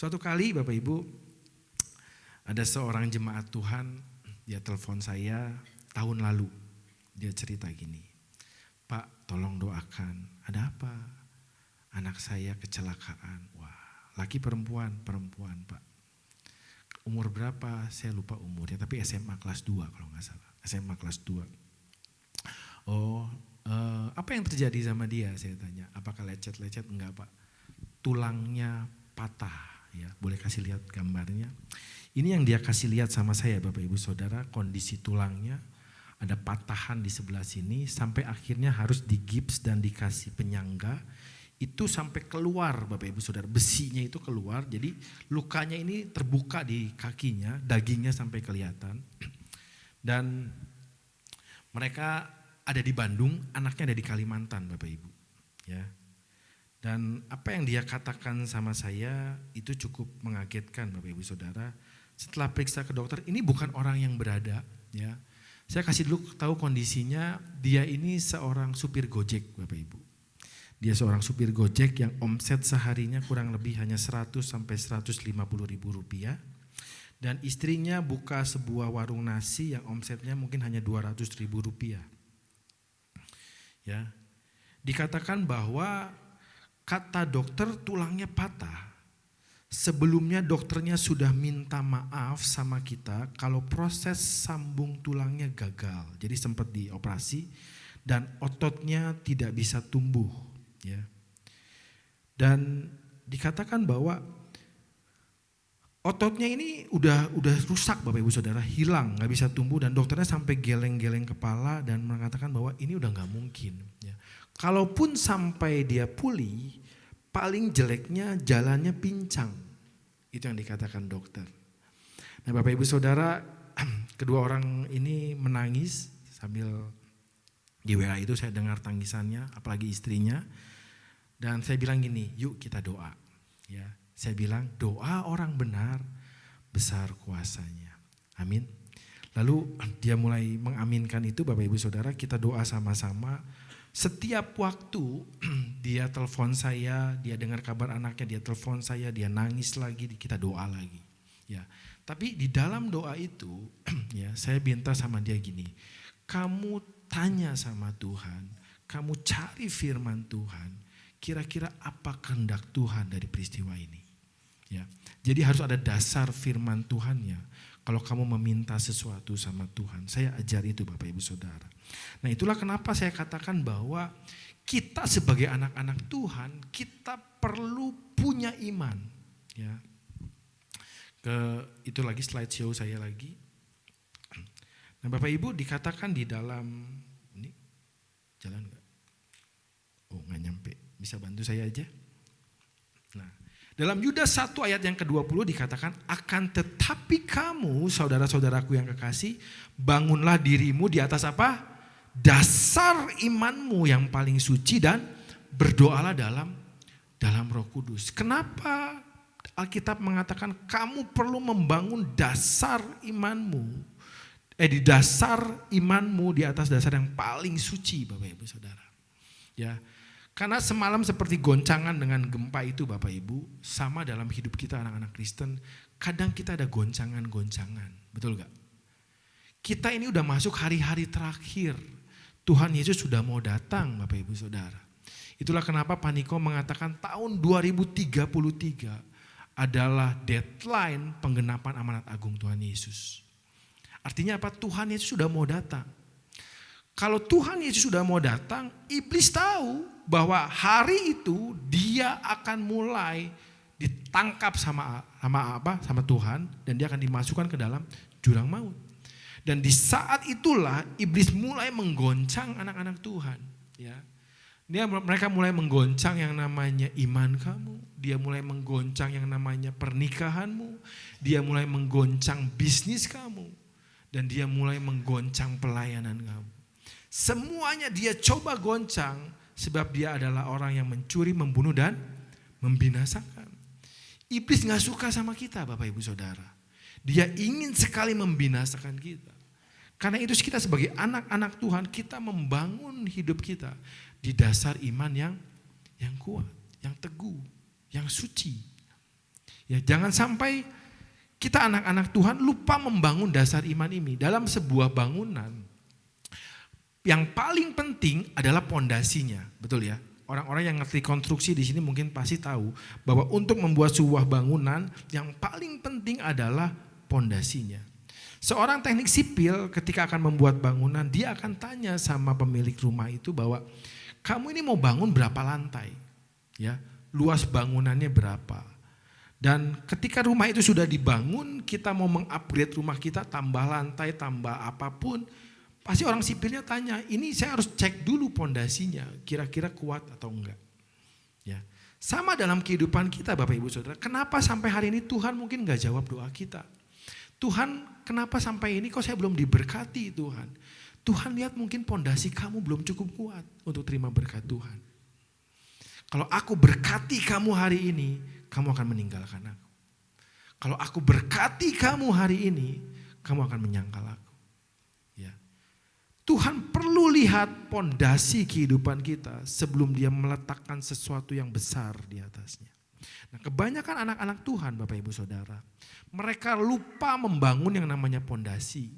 Suatu kali Bapak Ibu, ada seorang jemaat Tuhan, dia telepon saya tahun lalu. Dia cerita gini, Pak tolong doakan, ada apa? Anak saya kecelakaan. Wah, laki perempuan Pak. Umur berapa? Saya lupa umurnya, tapi SMA kelas 2 kalau nggak salah. SMA kelas 2. Oh, apa yang terjadi sama dia? Saya tanya, apakah lecet-lecet? Enggak Pak, tulangnya patah. Ya, boleh kasih lihat gambarnya. Ini yang dia kasih lihat sama saya Bapak Ibu Saudara, kondisi tulangnya ada patahan di sebelah sini sampai akhirnya harus digips dan dikasih penyangga. Itu sampai keluar Bapak Ibu Saudara, besinya itu keluar, jadi lukanya ini terbuka di kakinya, dagingnya sampai kelihatan. Dan mereka ada di Bandung, anaknya ada di Kalimantan Bapak Ibu. Ya. Dan apa yang dia katakan sama saya itu cukup mengagetkan Bapak Ibu Saudara. Setelah periksa ke dokter, ini bukan orang yang berada. Ya. Saya kasih dulu tahu kondisinya, dia ini seorang supir Gojek Bapak Ibu. Dia seorang supir Gojek yang omset seharinya kurang lebih hanya 100 sampai 150 ribu rupiah. Dan istrinya buka sebuah warung nasi yang omsetnya mungkin hanya 200 ribu rupiah. Ya. Dikatakan bahwa kata dokter tulangnya patah. Sebelumnya dokternya sudah minta maaf sama kita kalau proses sambung tulangnya gagal. Jadi sempat dioperasi dan ototnya tidak bisa tumbuh. Ya. Dan dikatakan bahwa ototnya ini udah rusak Bapak Ibu Saudara, hilang, gak bisa tumbuh, dan dokternya sampai geleng-geleng kepala dan mengatakan bahwa ini udah gak mungkin. Ya. Kalaupun sampai dia pulih, paling jeleknya jalannya pincang. Itu yang dikatakan dokter. Nah Bapak Ibu Saudara, kedua orang ini menangis sambil di WA itu saya dengar tangisannya, apalagi istrinya. Dan saya bilang gini, yuk kita doa. Ya, saya bilang doa orang benar besar kuasanya. Amin. Lalu dia mulai mengaminkan itu Bapak Ibu Saudara, kita doa sama-sama. Setiap waktu dia telepon saya, dia dengar kabar anaknya, dia telepon saya, dia nangis lagi, kita doa lagi. Ya, tapi di dalam doa itu, ya saya minta sama dia gini, kamu tanya sama Tuhan, kamu cari firman Tuhan, kira-kira apa kehendak Tuhan dari peristiwa ini. Ya, jadi harus ada dasar firman Tuhannya. Kalau kamu meminta sesuatu sama Tuhan, saya ajar itu Bapak Ibu Saudara. Nah itulah kenapa saya katakan bahwa kita sebagai anak-anak Tuhan, kita perlu punya iman. Ya. Itu lagi slide show saya lagi. Nah Bapak Ibu dikatakan di dalam, ini jalan gak? Oh gak nyampe, bisa bantu saya aja? Nah. Dalam Yudas 1 ayat yang ke-20 dikatakan, akan tetapi kamu saudara-saudaraku yang kekasih, bangunlah dirimu di atas apa? Dasar imanmu yang paling suci dan berdoalah dalam Roh Kudus. Kenapa Alkitab mengatakan kamu perlu membangun dasar imanmu? Di dasar imanmu di atas dasar yang paling suci Bapak Ibu Saudara. Ya. Karena semalam seperti goncangan dengan gempa itu Bapak Ibu, sama dalam hidup kita anak-anak Kristen, kadang kita ada goncangan-goncangan, betul gak? Kita ini udah masuk hari-hari terakhir, Tuhan Yesus sudah mau datang Bapak Ibu Saudara. Itulah kenapa Paniko mengatakan tahun 2033 adalah deadline penggenapan amanat agung Tuhan Yesus. Artinya apa? Tuhan Yesus sudah mau datang. Kalau Tuhan Yesus sudah mau datang, iblis tahu bahwa hari itu dia akan mulai ditangkap sama Tuhan dan dia akan dimasukkan ke dalam jurang maut. Dan di saat itulah iblis mulai menggoncang anak-anak Tuhan. Ya, mereka mulai menggoncang yang namanya iman kamu, dia mulai menggoncang yang namanya pernikahanmu, dia mulai menggoncang bisnis kamu, dan dia mulai menggoncang pelayanan kamu. Semuanya dia coba goncang sebab dia adalah orang yang mencuri, membunuh dan membinasakan. Iblis gak suka sama kita Bapak Ibu Saudara. Dia ingin sekali membinasakan kita. Karena itu kita sebagai anak-anak Tuhan, kita membangun hidup kita di dasar iman yang kuat, yang teguh, yang suci. Ya, jangan sampai kita anak-anak Tuhan lupa membangun dasar iman ini. Dalam sebuah bangunan, yang paling penting adalah pondasinya, betul ya? Orang-orang yang ngerti konstruksi di sini mungkin pasti tahu bahwa untuk membuat sebuah bangunan yang paling penting adalah pondasinya. Seorang teknik sipil ketika akan membuat bangunan, dia akan tanya sama pemilik rumah itu bahwa kamu ini mau bangun berapa lantai? Ya, luas bangunannya berapa? Dan ketika rumah itu sudah dibangun, kita mau mengupgrade rumah kita, tambah lantai, tambah apapun, pasti orang sipilnya tanya, ini saya harus cek dulu pondasinya, kira-kira kuat atau enggak. Ya. Sama dalam kehidupan kita Bapak Ibu Saudara, kenapa sampai hari ini Tuhan mungkin enggak jawab doa kita? Tuhan, kenapa sampai ini kok saya belum diberkati Tuhan? Tuhan lihat mungkin pondasi kamu belum cukup kuat untuk terima berkat Tuhan. Kalau aku berkati kamu hari ini, kamu akan meninggalkan aku. Kalau aku berkati kamu hari ini, kamu akan menyangkal aku. Tuhan perlu lihat pondasi kehidupan kita sebelum dia meletakkan sesuatu yang besar di atasnya. Nah, kebanyakan anak-anak Tuhan Bapak Ibu Saudara, mereka lupa membangun yang namanya pondasi.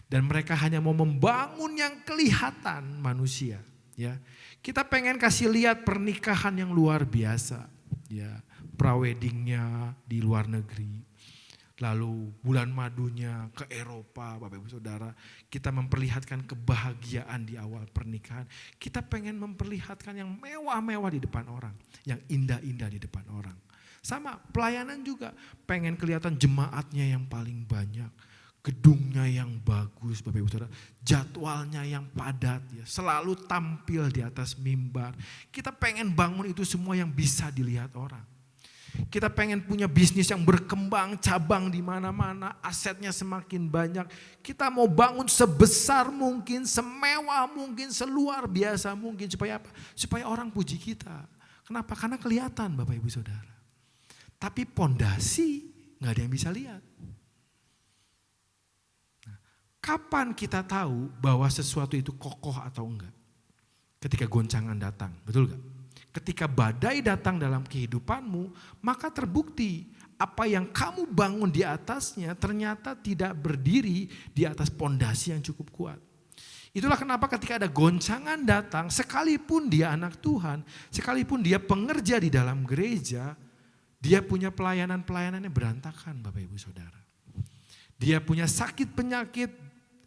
Dan mereka hanya mau membangun yang kelihatan manusia. Ya, kita pengen kasih lihat pernikahan yang luar biasa. Ya, praweddingnya di luar negeri. Lalu bulan madunya ke Eropa, Bapak Ibu Saudara. Kita memperlihatkan kebahagiaan di awal pernikahan. Kita pengen memperlihatkan yang mewah-mewah di depan orang. Yang indah-indah di depan orang. Sama pelayanan juga. Pengen kelihatan jemaatnya yang paling banyak. Gedungnya yang bagus Bapak Ibu Saudara. Jadwalnya yang padat. Ya. Selalu tampil di atas mimbar. Kita pengen bangun itu semua yang bisa dilihat orang. Kita pengen punya bisnis yang berkembang, cabang di mana-mana, asetnya semakin banyak. Kita mau bangun sebesar mungkin, semewah mungkin, seluar biasa mungkin. Supaya apa? Supaya orang puji kita. Kenapa? Karena kelihatan Bapak Ibu Saudara. Tapi pondasi gak ada yang bisa lihat. Nah, kapan kita tahu bahwa sesuatu itu kokoh atau enggak? Ketika goncangan datang, betul gak? Ketika badai datang dalam kehidupanmu, maka terbukti apa yang kamu bangun di atasnya ternyata tidak berdiri di atas pondasi yang cukup kuat. Itulah kenapa ketika ada goncangan datang, sekalipun dia anak Tuhan, sekalipun dia pengerja di dalam gereja, dia punya pelayanan-pelayanannya berantakan Bapak Ibu Saudara. Dia punya sakit penyakit,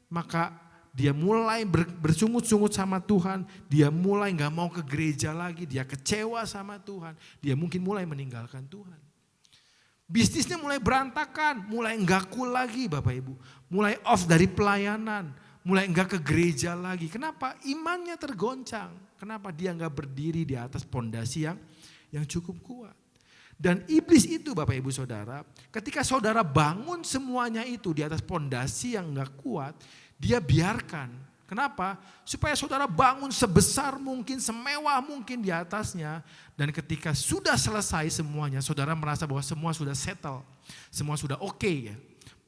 maka dia mulai bersungut-sungut sama Tuhan. Dia mulai gak mau ke gereja lagi. Dia kecewa sama Tuhan. Dia mungkin mulai meninggalkan Tuhan. Bisnisnya mulai berantakan. Mulai gak cool lagi Bapak Ibu. Mulai off dari pelayanan. Mulai gak ke gereja lagi. Kenapa? Imannya tergoncang. Kenapa? Dia gak berdiri di atas pondasi yang cukup kuat. Dan iblis itu Bapak Ibu Saudara. Ketika saudara bangun semuanya itu di atas pondasi yang gak kuat. Dia biarkan. Kenapa? Supaya saudara bangun sebesar mungkin, semewah mungkin di atasnya. Dan ketika sudah selesai semuanya, saudara merasa bahwa semua sudah settle. Semua sudah oke ya.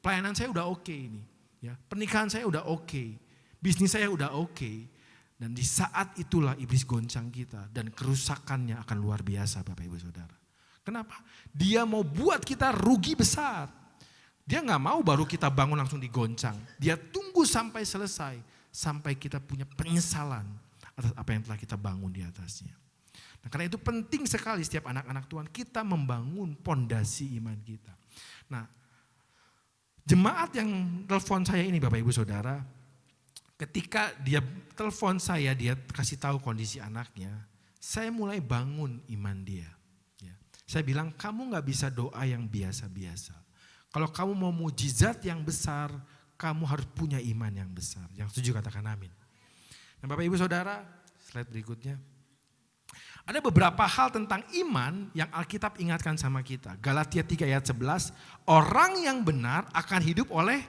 Pelayanan saya udah oke ini. Ya. Pernikahan saya udah oke. Bisnis saya udah oke. Dan di saat itulah iblis goncang kita. Dan kerusakannya akan luar biasa Bapak Ibu Saudara. Kenapa? Dia mau buat kita rugi besar. Dia gak mau baru kita bangun langsung digoncang. Dia tunggu sampai selesai. Sampai kita punya penyesalan atas apa yang telah kita bangun di atasnya. Nah, karena itu penting sekali setiap anak-anak Tuhan kita membangun pondasi iman kita. Nah, jemaat yang telepon saya ini Bapak Ibu Saudara. Ketika dia telepon saya, dia kasih tahu kondisi anaknya. Saya mulai bangun iman dia. Ya. Saya bilang kamu gak bisa doa yang biasa-biasa. Kalau kamu mau mujizat yang besar, kamu harus punya iman yang besar. Yang setuju katakan amin. Nah Bapak Ibu Saudara, slide berikutnya. Ada beberapa hal tentang iman yang Alkitab ingatkan sama kita. Galatia 3 ayat 11, orang yang benar akan hidup oleh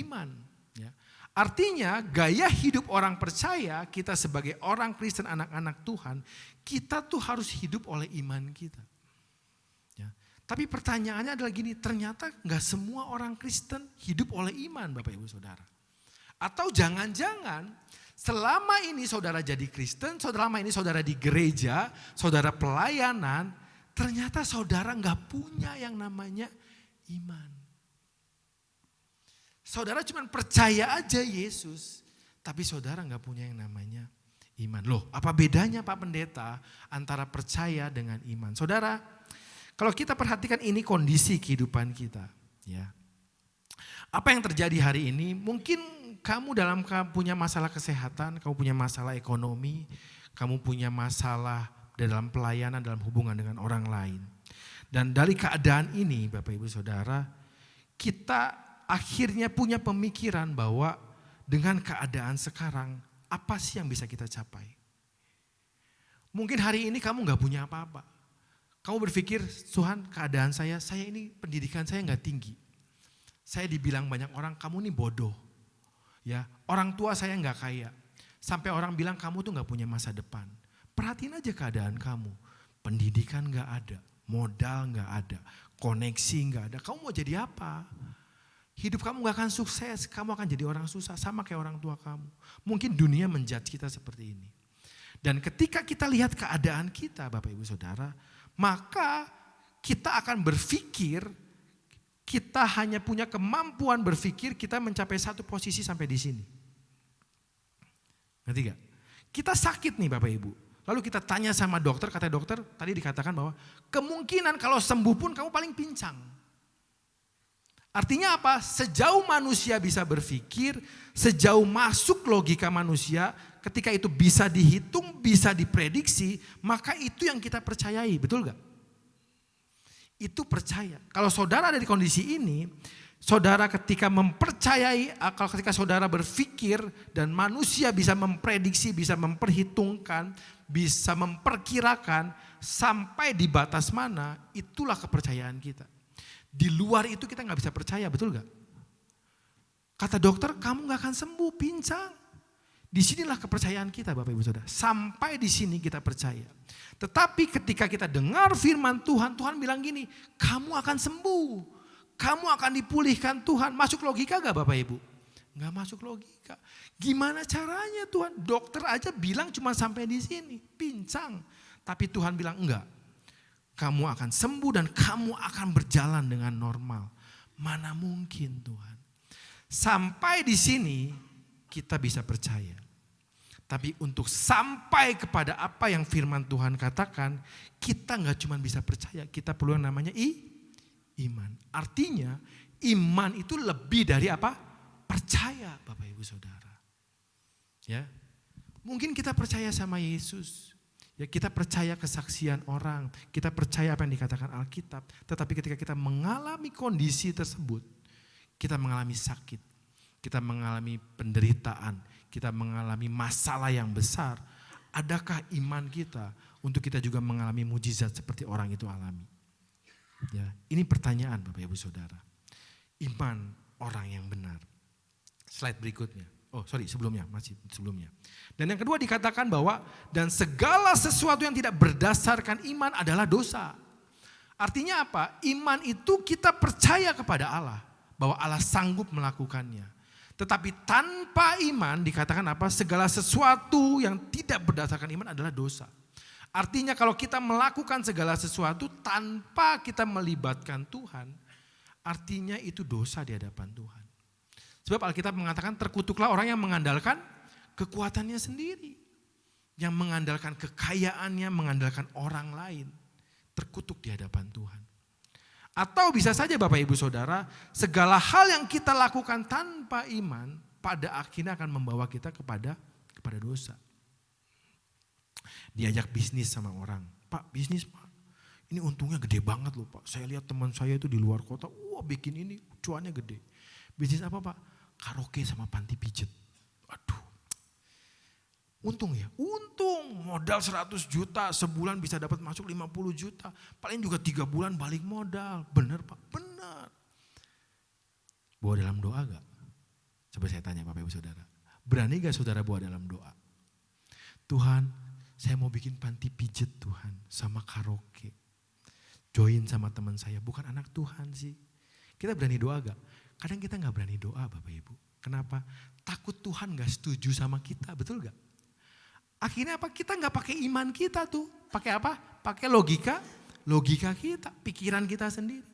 iman. Ya. Artinya gaya hidup orang percaya, kita sebagai orang Kristen anak-anak Tuhan, kita tuh harus hidup oleh iman kita. Tapi pertanyaannya adalah gini, ternyata gak semua orang Kristen hidup oleh iman Bapak Ibu Saudara. Atau jangan-jangan selama ini saudara jadi Kristen, selama ini saudara di gereja, saudara pelayanan, Ternyata saudara gak punya yang namanya iman. Saudara cuma percaya aja Yesus, tapi saudara gak punya yang namanya iman. Loh, apa bedanya Pak Pendeta antara percaya dengan iman? Saudara, kalau kita perhatikan ini kondisi kehidupan kita, ya. Apa yang terjadi hari ini? Mungkin kamu punya masalah kesehatan, kamu punya masalah ekonomi, kamu punya masalah dalam pelayanan, dalam hubungan dengan orang lain. Dan dari keadaan ini Bapak Ibu Saudara, kita akhirnya punya pemikiran bahwa dengan keadaan sekarang, apa sih yang bisa kita capai? Mungkin hari ini kamu gak punya apa-apa. Kamu berpikir, Tuhan keadaan saya ini pendidikan saya gak tinggi. Saya dibilang banyak orang, kamu nih bodoh. Ya, orang tua saya gak kaya. Sampai orang bilang kamu tuh gak punya masa depan. Perhatiin aja keadaan kamu. Pendidikan gak ada, modal gak ada, koneksi gak ada. Kamu mau jadi apa? Hidup kamu gak akan sukses, kamu akan jadi orang susah. Sama kayak orang tua kamu. Mungkin dunia menjudge kita seperti ini. Dan ketika kita lihat keadaan kita Bapak Ibu Saudara, maka kita akan berpikir, kita hanya punya kemampuan berpikir kita mencapai satu posisi sampai di sini. Ngerti gak? Kita sakit nih Bapak Ibu. Lalu kita tanya sama dokter, kata dokter tadi dikatakan bahwa kemungkinan kalau sembuh pun kamu paling pincang. Artinya apa? Sejauh manusia bisa berpikir, sejauh masuk logika manusia, ketika itu bisa dihitung, bisa diprediksi, maka itu yang kita percayai, betul gak? Itu percaya. Kalau saudara ada di kondisi ini, saudara ketika mempercayai, kalau ketika saudara berpikir dan manusia bisa memprediksi, bisa memperhitungkan, bisa memperkirakan sampai di batas mana, itulah kepercayaan kita. Di luar itu kita gak bisa percaya, betul gak? Kata dokter, kamu gak akan sembuh, pincang. Disinilah kepercayaan kita Bapak Ibu Saudara. Sampai di sini kita percaya. Tetapi ketika kita dengar firman Tuhan, Tuhan bilang gini, kamu akan sembuh. Kamu akan dipulihkan Tuhan. Masuk logika gak Bapak Ibu? Gak masuk logika. Gimana caranya Tuhan? Dokter aja bilang cuma sampai di sini, pincang. Tapi Tuhan bilang enggak. Kamu akan sembuh dan kamu akan berjalan dengan normal. Mana mungkin Tuhan. Sampai di sini kita bisa percaya. Tapi untuk sampai kepada apa yang firman Tuhan katakan, kita gak cuma bisa percaya, kita perlu yang namanya iman. Artinya iman itu lebih dari apa? Percaya Bapak Ibu Saudara. Ya, mungkin kita percaya sama Yesus. Ya, kita percaya kesaksian orang, kita percaya apa yang dikatakan Alkitab. Tetapi ketika kita mengalami kondisi tersebut, kita mengalami sakit, kita mengalami penderitaan, kita mengalami masalah yang besar. Adakah iman kita untuk kita juga mengalami mujizat seperti orang itu alami? Ya, ini pertanyaan Bapak Ibu Saudara. Iman orang yang benar. Slide berikutnya. Sebelumnya. Dan yang kedua dikatakan bahwa dan segala sesuatu yang tidak berdasarkan iman adalah dosa. Artinya apa? Iman itu kita percaya kepada Allah, bahwa Allah sanggup melakukannya. Tetapi tanpa iman dikatakan apa? Segala sesuatu yang tidak berdasarkan iman adalah dosa. Artinya kalau kita melakukan segala sesuatu tanpa kita melibatkan Tuhan, artinya itu dosa di hadapan Tuhan. Sebab Alkitab mengatakan terkutuklah orang yang mengandalkan kekuatannya sendiri. Yang mengandalkan kekayaannya, mengandalkan orang lain. Terkutuk di hadapan Tuhan. Atau bisa saja Bapak Ibu Saudara, segala hal yang kita lakukan tanpa iman, pada akhirnya akan membawa kita kepada dosa. Diajak bisnis sama orang. Pak, bisnis Pak, ini untungnya gede banget loh Pak. Saya lihat teman saya itu di luar kota, bikin ini cuannya gede. Bisnis apa Pak? Karaoke sama panti pijet. Aduh. Untung ya? Untung. Modal 100 juta, sebulan bisa dapat masuk 50 juta. Paling juga 3 bulan balik modal. Benar Pak? Benar. Bawa dalam doa gak? Coba saya tanya Bapak Ibu Saudara. Berani gak saudara bawa dalam doa? Tuhan, saya mau bikin panti pijet Tuhan. Sama karaoke. Join sama teman saya. Bukan anak Tuhan sih. Kita berani doa gak? Kadang kita gak berani doa Bapak Ibu. Kenapa? Takut Tuhan gak setuju sama kita, betul gak? Akhirnya apa? Kita gak pakai iman kita tuh. Pakai apa? Pakai logika logika kita, pikiran kita sendiri.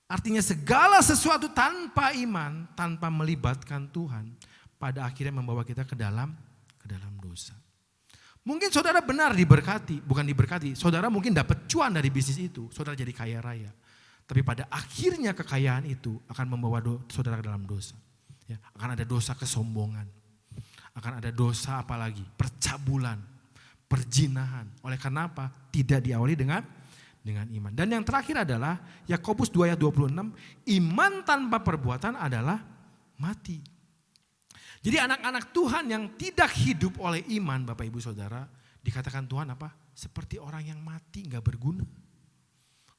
Artinya segala sesuatu tanpa iman, tanpa melibatkan Tuhan, pada akhirnya membawa kita ke dalam dosa. Mungkin saudara benar diberkati, bukan diberkati. Saudara mungkin dapat cuan dari bisnis itu, saudara jadi kaya raya. Tapi pada akhirnya kekayaan itu akan membawa saudara ke dalam dosa. Ya, akan ada dosa kesombongan, akan ada dosa apalagi percabulan, perzinahan. Oleh karena apa? Tidak diawali dengan iman. Dan yang terakhir adalah Yakobus 2 ayat 26, iman tanpa perbuatan adalah mati. Jadi anak-anak Tuhan yang tidak hidup oleh iman, Bapak Ibu Saudara, dikatakan Tuhan apa? Seperti orang yang mati, gak berguna.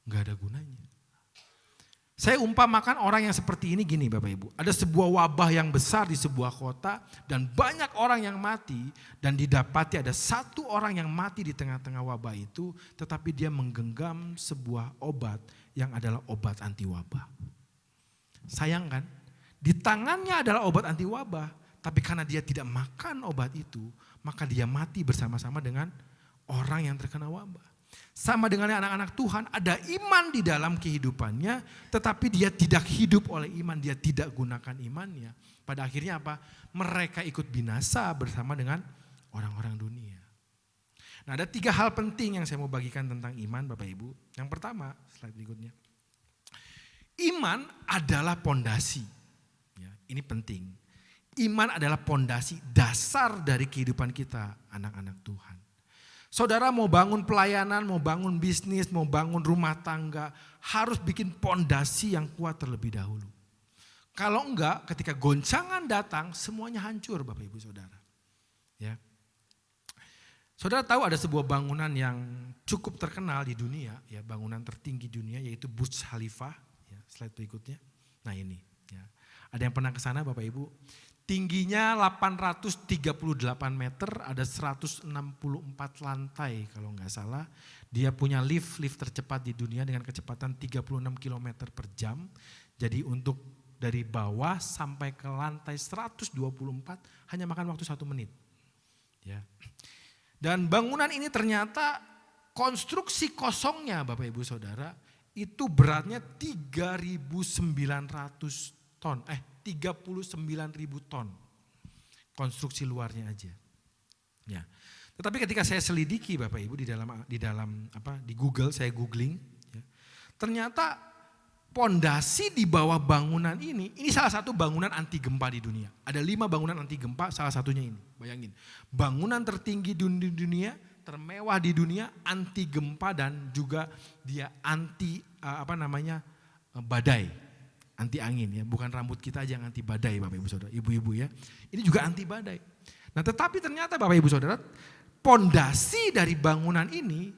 Gak ada gunanya. Saya umpamakan orang yang seperti ini gini Bapak Ibu. Ada sebuah wabah yang besar di sebuah kota dan banyak orang yang mati. Dan didapati ada satu orang yang mati di tengah-tengah wabah itu. Tetapi dia menggenggam sebuah obat yang adalah obat anti wabah. Sayang kan? Di tangannya adalah obat anti wabah. Tapi karena dia tidak makan obat itu, maka dia mati bersama-sama dengan orang yang terkena wabah. Sama dengan anak-anak Tuhan, ada iman di dalam kehidupannya, tetapi dia tidak hidup oleh iman, dia tidak gunakan imannya. Pada akhirnya apa? Mereka ikut binasa bersama dengan orang-orang dunia. Nah, ada 3 hal penting yang saya mau bagikan tentang iman Bapak Ibu. Yang pertama, slide berikutnya. Iman adalah pondasi. Ya, ini penting. Iman adalah pondasi dasar dari kehidupan kita, anak-anak Tuhan. Saudara mau bangun pelayanan, mau bangun bisnis, mau bangun rumah tangga, harus bikin pondasi yang kuat terlebih dahulu. Kalau enggak, ketika goncangan datang, semuanya hancur Bapak Ibu Saudara. Ya. Saudara tahu ada sebuah bangunan yang cukup terkenal di dunia, ya, bangunan tertinggi dunia yaitu Burj Khalifa. Ya, slide berikutnya. Nah ini, ya. Ada yang pernah ke sana Bapak Ibu? Tingginya 838 meter, ada 164 lantai kalau nggak salah. Dia punya lift tercepat di dunia dengan kecepatan 36 km per jam. Jadi untuk dari bawah sampai ke lantai 124 hanya makan waktu 1 menit. Ya. Dan bangunan ini ternyata konstruksi kosongnya Bapak Ibu Saudara itu beratnya 3.900 ton. 39.000 ton konstruksi luarnya aja. Ya. Tetapi ketika saya selidiki Bapak Ibu di Google, saya googling, ya, ternyata pondasi di bawah bangunan ini salah satu bangunan anti gempa di dunia. Ada 5 bangunan anti gempa, salah satunya ini. Bayangin, bangunan tertinggi di dunia, termewah di dunia, anti gempa dan juga dia anti badai. Anti angin ya, bukan rambut kita aja yang anti badai Bapak Ibu Saudara, ibu-ibu ya. Ini juga anti badai. Nah tetapi ternyata Bapak Ibu Saudara, pondasi dari bangunan ini,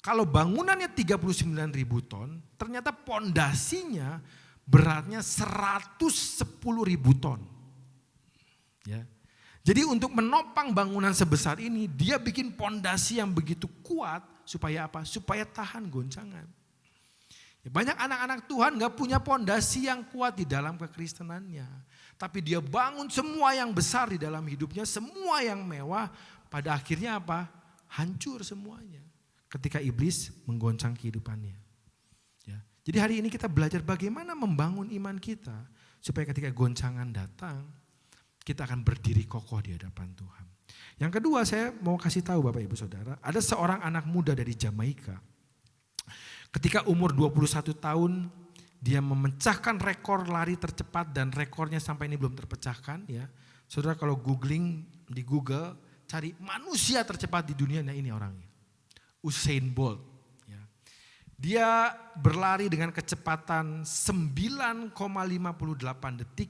kalau bangunannya 39.000 ton, ternyata pondasinya beratnya 110.000 ton. Ya. Jadi untuk menopang bangunan sebesar ini, dia bikin pondasi yang begitu kuat, supaya apa? Supaya tahan goncangan. Banyak anak-anak Tuhan gak punya pondasi yang kuat di dalam kekristenannya. Tapi dia bangun semua yang besar di dalam hidupnya, semua yang mewah. Pada akhirnya apa? Hancur semuanya. Ketika iblis menggoncang kehidupannya. Ya. Jadi hari ini kita belajar bagaimana membangun iman kita. Supaya ketika goncangan datang, kita akan berdiri kokoh di hadapan Tuhan. Yang kedua saya mau kasih tahu Bapak Ibu Saudara. Ada seorang anak muda dari Jamaika. Ketika umur 21 tahun, dia memecahkan rekor lari tercepat dan rekornya sampai ini belum terpecahkan. Ya, saudara kalau googling di Google, cari manusia tercepat di dunia, nah ini orangnya. Usain Bolt. Ya. Dia berlari dengan kecepatan 9,58 detik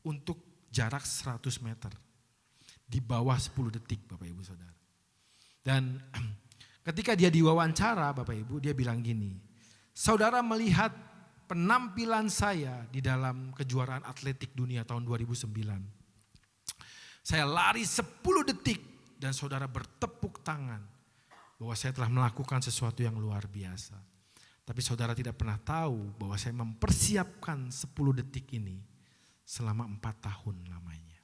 untuk jarak 100 meter. Di bawah 10 detik Bapak Ibu Saudara. Dan ketika dia diwawancara Bapak Ibu, dia bilang gini, saudara melihat penampilan saya di dalam kejuaraan atletik dunia tahun 2009. Saya lari 10 detik dan saudara bertepuk tangan bahwa saya telah melakukan sesuatu yang luar biasa. Tapi saudara tidak pernah tahu bahwa saya mempersiapkan 10 detik ini selama 4 tahun lamanya.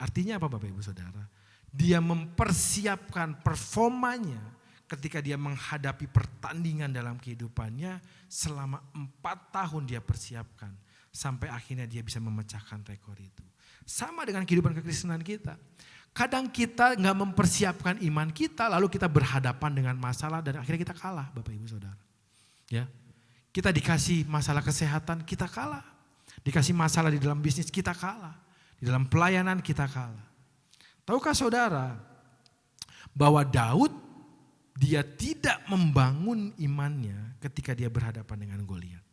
Artinya apa Bapak Ibu Saudara? Dia mempersiapkan performanya, ketika dia menghadapi pertandingan dalam kehidupannya, selama 4 tahun dia persiapkan. Sampai akhirnya dia bisa memecahkan rekor itu. Sama dengan kehidupan kekristenan kita. Kadang kita gak mempersiapkan iman kita, lalu kita berhadapan dengan masalah dan akhirnya kita kalah, Bapak Ibu Saudara. Ya, kita dikasih masalah kesehatan, kita kalah. Dikasih masalah di dalam bisnis, kita kalah. Di dalam pelayanan, kita kalah. Tahukah saudara bahwa Daud dia tidak membangun imannya ketika dia berhadapan dengan Goliat.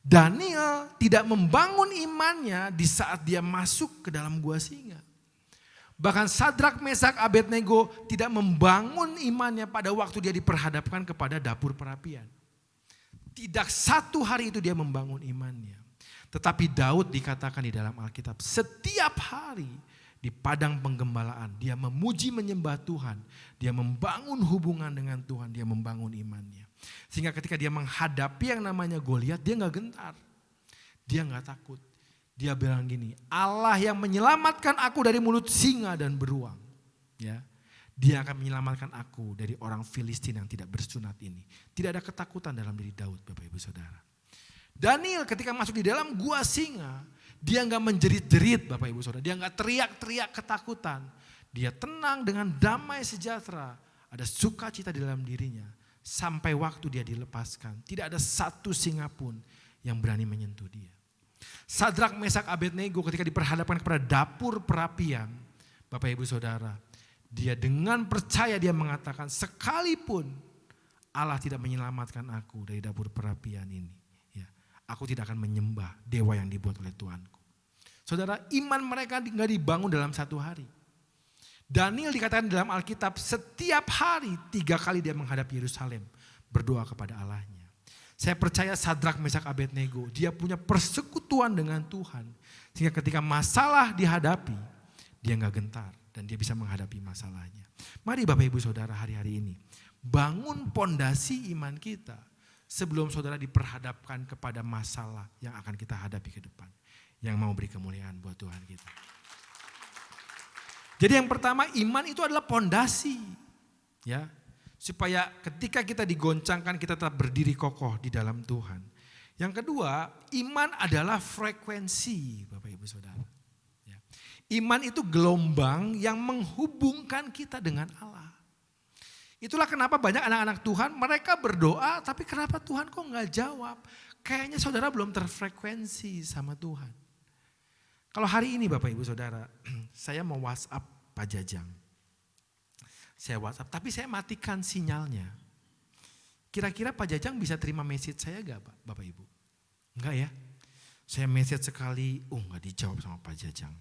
Daniel tidak membangun imannya di saat dia masuk ke dalam gua singa. Bahkan Sadrak, Mesak, Abednego tidak membangun imannya pada waktu dia diperhadapkan kepada dapur perapian. Tidak satu hari itu dia membangun imannya. Tetapi Daud dikatakan di dalam Alkitab, setiap hari di padang penggembalaan, dia memuji menyembah Tuhan. Dia membangun hubungan dengan Tuhan, dia membangun imannya. Sehingga ketika dia menghadapi yang namanya Goliat, dia gak gentar. Dia gak takut. Dia bilang gini, Allah yang menyelamatkan aku dari mulut singa dan beruang. Ya, dia akan menyelamatkan aku dari orang Filistin yang tidak bersunat ini. Tidak ada ketakutan dalam diri Daud, Bapak Ibu Saudara. Daniel ketika masuk di dalam gua singa, dia gak menjerit-jerit Bapak Ibu Saudara. Dia gak teriak-teriak ketakutan. Dia tenang dengan damai sejahtera. Ada sukacita di dalam dirinya. Sampai waktu dia dilepaskan. Tidak ada satu singa pun yang berani menyentuh dia. Sadrak, Mesak, Abednego ketika diperhadapkan kepada dapur perapian. Bapak Ibu Saudara. Dia dengan percaya dia mengatakan, sekalipun Allah tidak menyelamatkan aku dari dapur perapian ini. Aku tidak akan menyembah dewa yang dibuat oleh Tuhanku. Saudara, iman mereka gak dibangun dalam satu hari. Daniel dikatakan dalam Alkitab setiap hari 3 kali dia menghadapi Yerusalem. Berdoa kepada Allahnya. Saya percaya Sadrak, Mesak, Abednego dia punya persekutuan dengan Tuhan. Sehingga ketika masalah dihadapi dia gak gentar. Dan dia bisa menghadapi masalahnya. Mari Bapak Ibu Saudara hari-hari ini bangun pondasi iman kita. Sebelum saudara diperhadapkan kepada masalah yang akan kita hadapi ke depan. Yang mau beri kemuliaan buat Tuhan kita. Jadi yang pertama, iman itu adalah pondasi. Ya, supaya ketika kita digoncangkan kita tetap berdiri kokoh di dalam Tuhan. Yang kedua, iman adalah frekuensi Bapak Ibu Saudara. Ya. Iman itu gelombang yang menghubungkan kita dengan Allah. Itulah kenapa banyak anak-anak Tuhan mereka berdoa tapi kenapa Tuhan kok gak jawab. Kayaknya saudara belum terfrekuensi sama Tuhan. Kalau hari ini Bapak Ibu Saudara saya mau WhatsApp Pak Jajang. Saya WhatsApp tapi saya matikan sinyalnya. Kira-kira Pak Jajang bisa terima message saya gak Bapak Ibu? Enggak ya. Saya message sekali, gak dijawab sama Pak Jajang.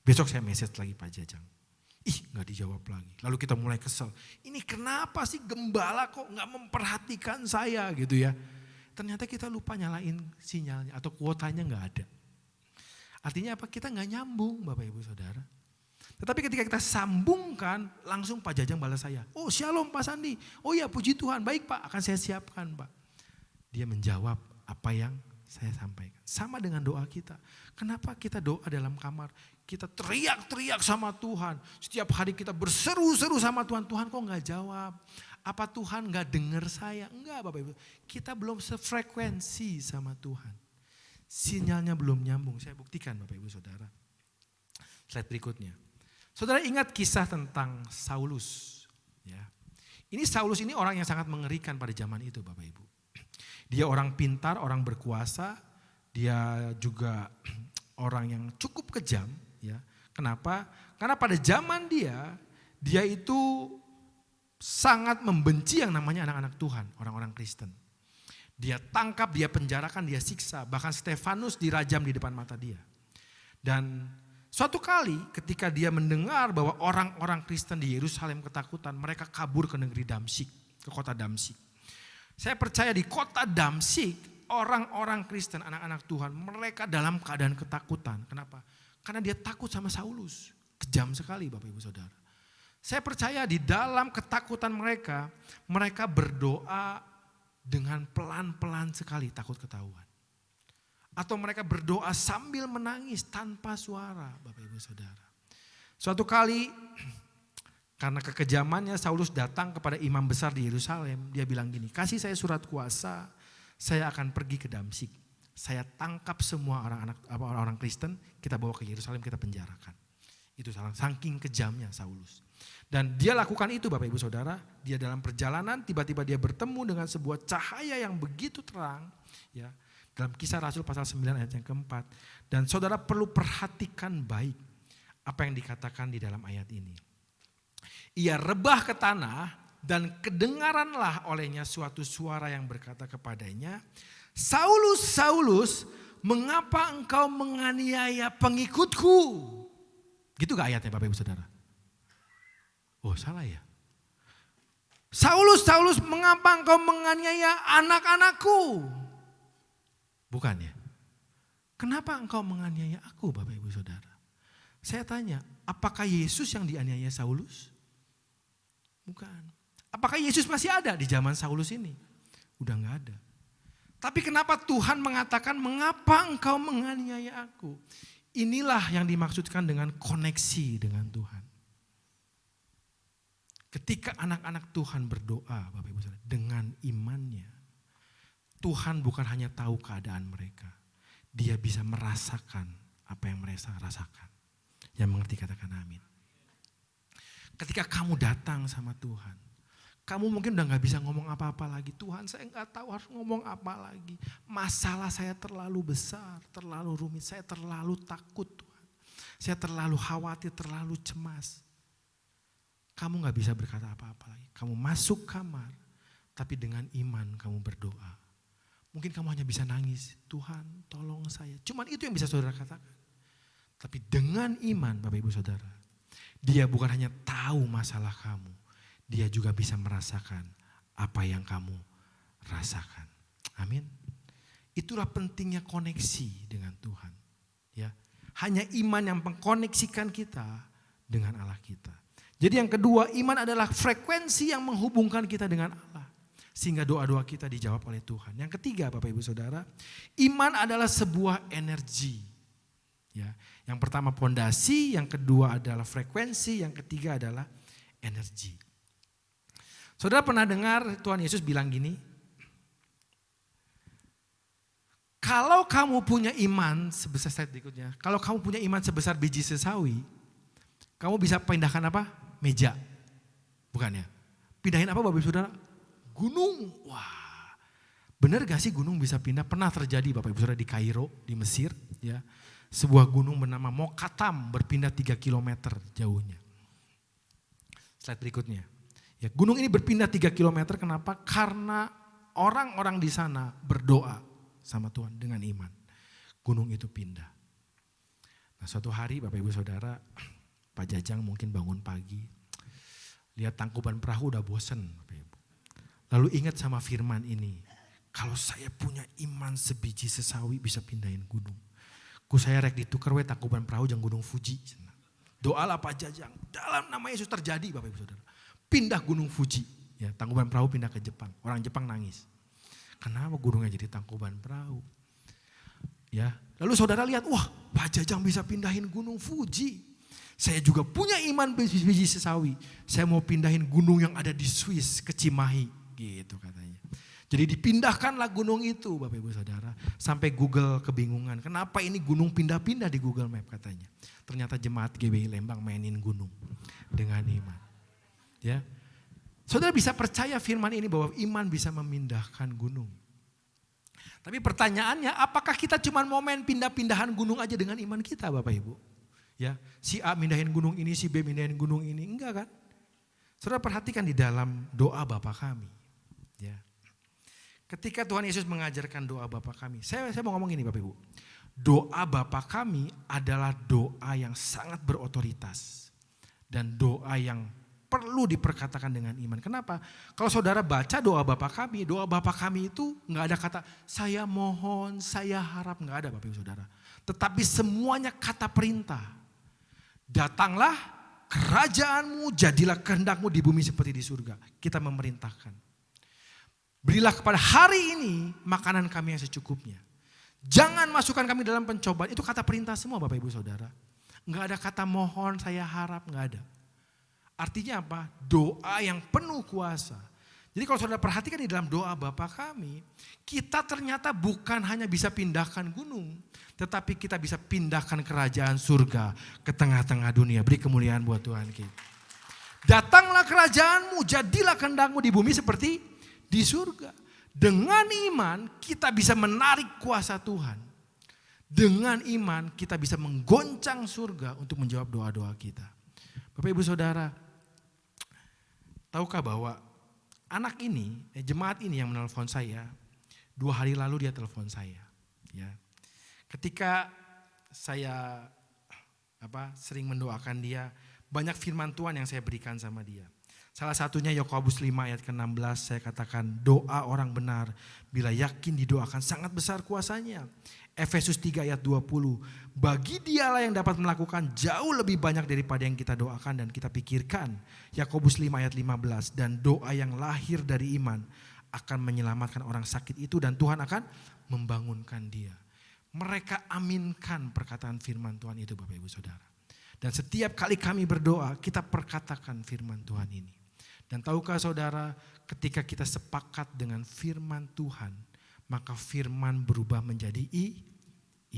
Besok saya message lagi Pak Jajang. Gak dijawab lagi. Lalu kita mulai kesel. Ini kenapa sih gembala kok gak memperhatikan saya gitu ya. Ternyata kita lupa nyalain sinyalnya atau kuotanya gak ada. Artinya apa? Kita gak nyambung Bapak Ibu Saudara. Tetapi ketika kita sambungkan langsung Pak Jajang balas saya. Oh shalom Pak Sandi. Oh ya puji Tuhan. Baik Pak akan saya siapkan Pak. Dia menjawab apa yang saya sampaikan. Sama dengan doa kita. Kenapa kita doa dalam kamar? Kita teriak-teriak sama Tuhan. Setiap hari kita berseru-seru sama Tuhan. Tuhan kok gak jawab? Apa Tuhan gak dengar saya? Enggak Bapak Ibu. Kita belum sefrekuensi sama Tuhan. Sinyalnya belum nyambung. Saya buktikan Bapak Ibu Saudara. Slide berikutnya. Saudara ingat kisah tentang Saulus. Ya. Ini Saulus ini orang yang sangat mengerikan pada zaman itu Bapak Ibu. Dia orang pintar, orang berkuasa. Dia juga orang yang cukup kejam. Ya, kenapa? Karena pada zaman dia itu sangat membenci yang namanya anak-anak Tuhan, orang-orang Kristen. Dia tangkap, dia penjarakan, dia siksa. Bahkan Stefanus dirajam di depan mata dia. Dan suatu kali ketika dia mendengar bahwa orang-orang Kristen di Yerusalem ketakutan, mereka kabur ke negeri Damsyik, ke kota Damsyik. Saya percaya di kota Damsyik, orang-orang Kristen, anak-anak Tuhan, mereka dalam keadaan ketakutan. Kenapa? Karena dia takut sama Saulus. Kejam sekali Bapak Ibu Saudara. Saya percaya di dalam ketakutan mereka, mereka berdoa dengan pelan-pelan sekali takut ketahuan. Atau mereka berdoa sambil menangis tanpa suara Bapak Ibu Saudara. Suatu kali Karena kekejamannya Saulus datang kepada imam besar di Yerusalem. Dia bilang gini, kasih saya surat kuasa, saya akan pergi ke Damsyik. Saya tangkap semua orang Kristen, kita bawa ke Yerusalem, kita penjarakan. Itu saking kejamnya Saulus. Dan dia lakukan itu Bapak Ibu Saudara, dia dalam perjalanan tiba-tiba dia bertemu dengan sebuah cahaya yang begitu terang. Ya, dalam Kisah Rasul pasal 9 ayat yang keempat. Dan saudara perlu perhatikan baik apa yang dikatakan di dalam ayat ini. Ia rebah ke tanah dan kedengaranlah olehnya suatu suara yang berkata kepadanya, Saulus, Saulus, mengapa engkau menganiaya pengikutku? Gitu gak ayatnya Bapak Ibu Saudara? Oh salah ya. Saulus, Saulus, mengapa engkau menganiaya anak-anakku? Bukan ya. Kenapa engkau menganiaya aku Bapak Ibu Saudara? Saya tanya, apakah Yesus yang dianiaya Saulus? Bukan. Apakah Yesus masih ada di zaman Saulus ini? Udah gak ada. Tapi kenapa Tuhan mengatakan mengapa engkau menganiaya aku? Inilah yang dimaksudkan dengan koneksi dengan Tuhan. Ketika anak-anak Tuhan berdoa Bapak Ibu Saudara dengan imannya. Tuhan bukan hanya tahu keadaan mereka. Dia bisa merasakan apa yang mereka rasakan. Yang mengerti katakan amin. Ketika kamu datang sama Tuhan. Kamu mungkin udah gak bisa ngomong apa-apa lagi. Tuhan saya gak tahu harus ngomong apa lagi. Masalah saya terlalu besar, terlalu rumit. Saya terlalu takut Tuhan. Saya terlalu khawatir, terlalu cemas. Kamu gak bisa berkata apa-apa lagi. Kamu masuk kamar, tapi dengan iman kamu berdoa. Mungkin kamu hanya bisa nangis. Tuhan tolong saya. Cuman itu yang bisa saudara katakan. Tapi dengan iman Bapak Ibu Saudara. Dia bukan hanya tahu masalah kamu. Dia juga bisa merasakan apa yang kamu rasakan. Amin. Itulah pentingnya koneksi dengan Tuhan. Ya, hanya iman yang mengkoneksikan kita dengan Allah kita. Jadi yang kedua, iman adalah frekuensi yang menghubungkan kita dengan Allah. Sehingga doa-doa kita dijawab oleh Tuhan. Yang ketiga Bapak Ibu Saudara, iman adalah sebuah energi. Ya, yang pertama pondasi, yang kedua adalah frekuensi, yang ketiga adalah energi. Saudara pernah dengar Tuhan Yesus bilang gini, kalau kamu punya iman sebesar slide berikutnya, kalau kamu punya iman sebesar biji sesawi, kamu bisa pindahkan apa? Meja. Bukan ya? Pindahin apa Bapak Ibu Saudara? Gunung. Wah. Benar gak sih gunung bisa pindah? Pernah terjadi Bapak Ibu Saudara di Kairo, di Mesir, ya. Sebuah gunung bernama Mokatam berpindah 3 km jauhnya. Slide berikutnya. Ya, gunung ini berpindah 3 km, kenapa? Karena orang-orang di sana berdoa sama Tuhan dengan iman. Gunung itu pindah. Nah suatu hari Bapak Ibu Saudara, Pak Jajang mungkin bangun pagi, lihat Tangkuban Perahu udah bosen Bapak Ibu. Lalu ingat sama firman ini, kalau saya punya iman sebiji sesawi bisa pindahin gunung. Ku saya rek ditukar we Tangkuban Perahu jeung Gunung Fuji. Doalah Pak Jajang, dalam nama Yesus terjadi Bapak Ibu Saudara. Pindah Gunung Fuji, ya Tangkuban Perahu pindah ke Jepang. Orang Jepang nangis. Kenapa gunungnya jadi Tangkuban Perahu? Ya, lalu saudara lihat, wah Pak Jajang bisa pindahin Gunung Fuji. Saya juga punya iman biji sesawi. Saya mau pindahin gunung yang ada di Swiss ke Cimahi, gitu katanya. Jadi dipindahkanlah gunung itu Bapak Ibu Saudara. Sampai Google kebingungan, kenapa ini gunung pindah-pindah di Google Map katanya. Ternyata jemaat GBI Lembang mainin gunung dengan iman. Ya, saudara bisa percaya firman ini bahwa iman bisa memindahkan gunung. Tapi pertanyaannya, apakah kita cuma mau main pindah-pindahan gunung aja dengan iman kita Bapak Ibu? Ya, si A mindahin gunung ini, si B mindahin gunung ini, enggak kan? Saudara perhatikan di dalam doa Bapa kami. Ya, ketika Tuhan Yesus mengajarkan doa Bapa kami, saya mau ngomong ini Bapak Ibu. Doa Bapa kami adalah doa yang sangat berotoritas dan doa yang perlu diperkatakan dengan iman. Kenapa? Kalau saudara baca doa Bapa kami itu nggak ada kata saya mohon, saya harap, nggak ada Bapak Ibu Saudara. Tetapi semuanya kata perintah. Datanglah kerajaanmu, jadilah kehendakmu di bumi seperti di surga. Kita memerintahkan. Berilah kepada hari ini makanan kami yang secukupnya. Jangan masukkan kami dalam pencobaan. Itu kata perintah semua Bapak Ibu Saudara. Nggak ada kata mohon, saya harap, nggak ada. Artinya apa? Doa yang penuh kuasa. Jadi kalau saudara perhatikan di dalam doa Bapa kami, kita ternyata bukan hanya bisa pindahkan gunung, tetapi kita bisa pindahkan kerajaan surga ke tengah-tengah dunia. Beri kemuliaan buat Tuhan kita. Datanglah kerajaanmu, jadilah kehendakmu di bumi seperti di surga. Dengan iman kita bisa menarik kuasa Tuhan. Dengan iman kita bisa menggoncang surga untuk menjawab doa-doa kita. Bapak Ibu Saudara, tahukah bahwa anak ini, jemaat ini yang menelpon saya, 2 hari lalu dia telepon saya. Ya. Ketika saya sering mendoakan dia, banyak firman Tuhan yang saya berikan sama dia. Salah satunya Yakobus 5 ayat ke-16 saya katakan doa orang benar bila yakin didoakan sangat besar kuasanya. Efesus 3 ayat 20, bagi dialah yang dapat melakukan jauh lebih banyak daripada yang kita doakan dan kita pikirkan. Yakobus 5 ayat 15, dan doa yang lahir dari iman akan menyelamatkan orang sakit itu dan Tuhan akan membangunkan dia. Mereka aminkan perkataan firman Tuhan itu Bapak Ibu Saudara. Dan setiap kali kami berdoa kita perkatakan firman Tuhan ini. Dan tahukah saudara, ketika kita sepakat dengan firman Tuhan, maka firman berubah menjadi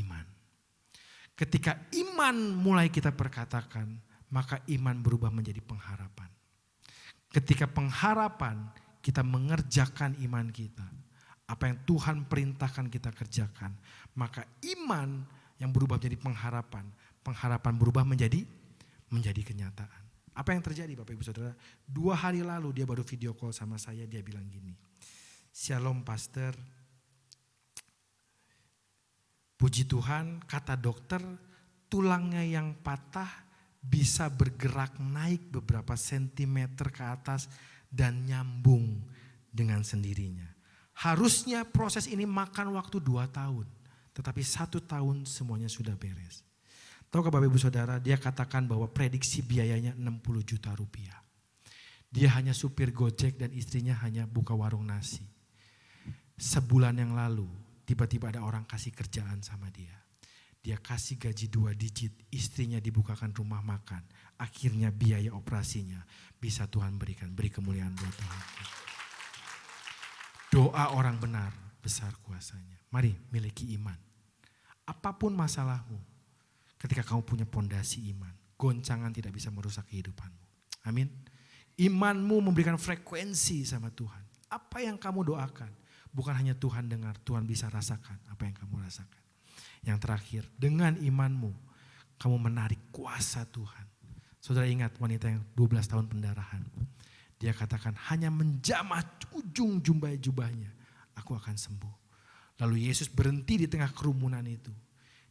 iman. Ketika iman mulai kita perkatakan, maka iman berubah menjadi pengharapan. Ketika pengharapan kita mengerjakan iman kita, apa yang Tuhan perintahkan kita kerjakan, maka iman yang berubah menjadi pengharapan, pengharapan berubah menjadi kenyataan. Apa yang terjadi Bapak Ibu Saudara? 2 hari lalu dia baru video call sama saya, dia bilang gini, Shalom Pastor, puji Tuhan kata dokter tulangnya yang patah bisa bergerak naik beberapa sentimeter ke atas dan nyambung dengan sendirinya. Harusnya proses ini makan waktu 2 tahun, tetapi 1 tahun semuanya sudah beres. Tahukah Bapak Ibu Saudara, dia katakan bahwa prediksi biayanya 60 juta rupiah. Dia hanya supir Gojek dan istrinya hanya buka warung nasi. Sebulan yang lalu tiba-tiba ada orang kasih kerjaan sama dia. Dia kasih gaji 2 digit, istrinya dibukakan rumah makan. Akhirnya biaya operasinya bisa Tuhan berikan. Beri kemuliaan buat Tuhan. Doa orang benar besar kuasanya. Mari miliki iman. Apapun masalahmu, ketika kamu punya pondasi iman, goncangan tidak bisa merusak kehidupanmu. Amin. Imanmu memberikan frekuensi sama Tuhan. Apa yang kamu doakan, bukan hanya Tuhan dengar, Tuhan bisa rasakan apa yang kamu rasakan. Yang terakhir, dengan imanmu, kamu menarik kuasa Tuhan. Saudara ingat wanita yang 12 tahun pendarahan. Dia katakan, hanya menjamah ujung jubahnya, aku akan sembuh. Lalu Yesus berhenti di tengah kerumunan itu.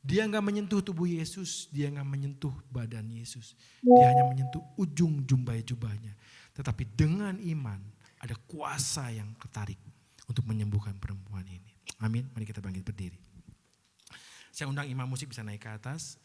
Dia enggak menyentuh tubuh Yesus, dia enggak menyentuh badan Yesus. Dia hanya menyentuh ujung jubahnya. Tetapi dengan iman ada kuasa yang ketarik untuk menyembuhkan perempuan ini. Amin. Mari kita bangkit berdiri. Saya undang imam musik bisa naik ke atas.